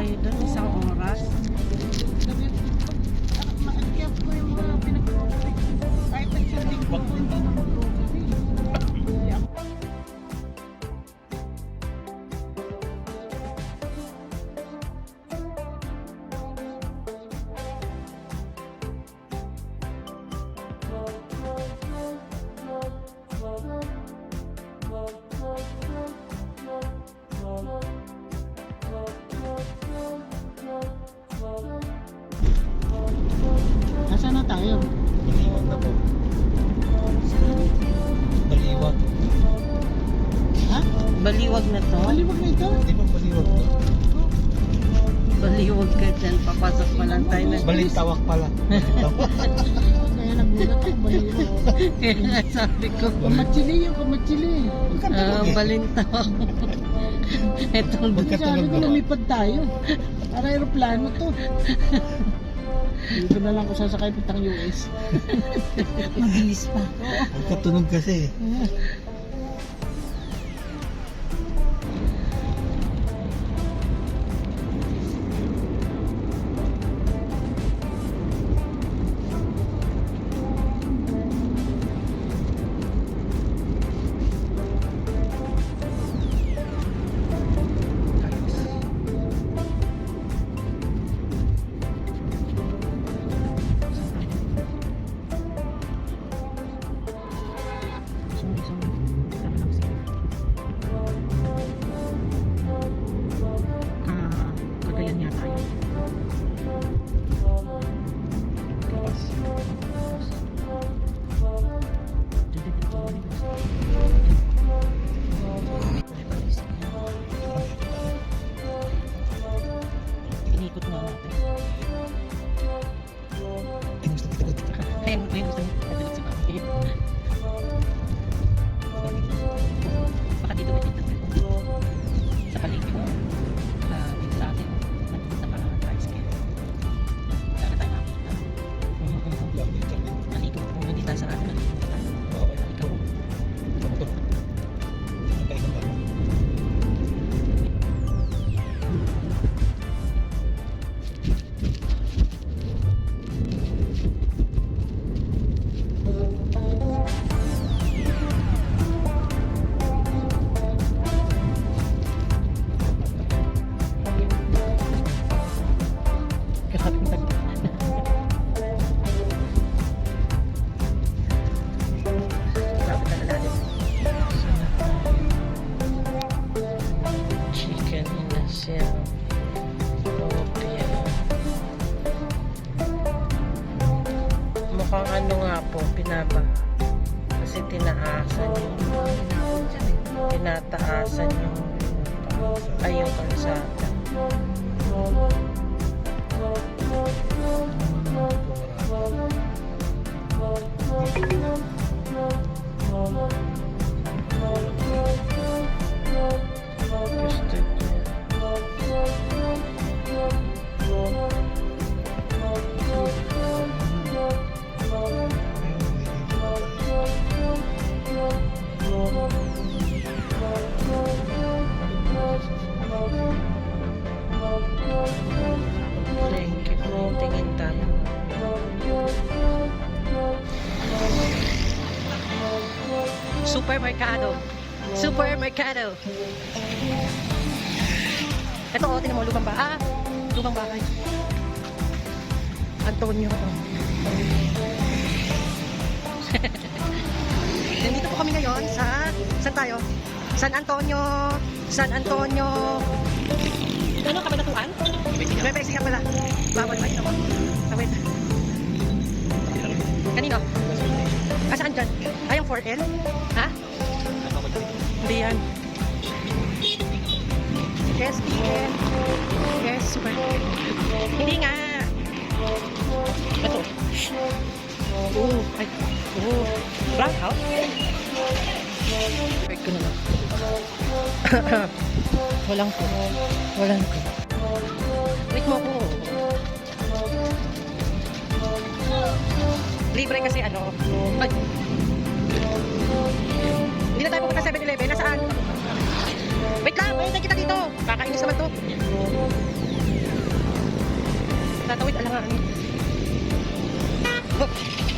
tayo doon, isang oras. Kaya po yung mga pinag-grocery. Kahit nagsundin ko po, hindi na mag-grocery. Nasaan na tayo? Baliwag na po. Baliwag. Ha? Baliwag na to. Baliwag na ito? Di ba baliwag to? Baliwag ka dyan. Papasok pa lang tayo na. Balintawak pala. Balintawak. Kaya nagulat ako, baliwag. Kaya nga sabi ko. Kamatsili yung kamatsili. Balintawak. Itong Sabi ko lumipad tayo. Para aeroplano to. Dito na lang ko sasakay pitang US. mabilis pa. Magkatunog kasi. Kagayan niya tayo. Inikot nga natin. Kaya mo gusto mo. Natulog sa bahay. Baka dito ba dito? Sa paligid mo. Dito sa atin. Nakikita pa ang tricycle. Kaya tayo nakikita. Naligo. Kung hindi tayo sa atin, naligo tayo. Ikaw. Kapag chicken in a shell. Opia. Mukhang ano nga po, pinaba. Kasi tinaasan yung tinataasan yung ay yung kalsada. Gusto niya. Thank you po. Tingin tayo. Supermercado. Supermercado. Ito o, tinan mo, lumang bahay. Lumang bahay. Antonio to. Nandito po kami ngayon sa, saan tayo? San Antonio. San Antonio. Ano, Kabanatuan? May pesihan pala. Bawal ba ito? Kawit. Kanino? Ah, saan dyan? Ay, ang 4L? Ha? Hindi yan. SPN. Yes, super. Hindi nga. Ito. Ay. Brown out? Wait ko na lang. Walang ko. Walang ko. Wait mo ko. Libre kasi ano. Ay. Hindi na tayo pupunta sa 7-Eleven. Nasaan? Wait lang. Wait, kita dito. Kakainis naman to. Tatawid alanganin. Oh.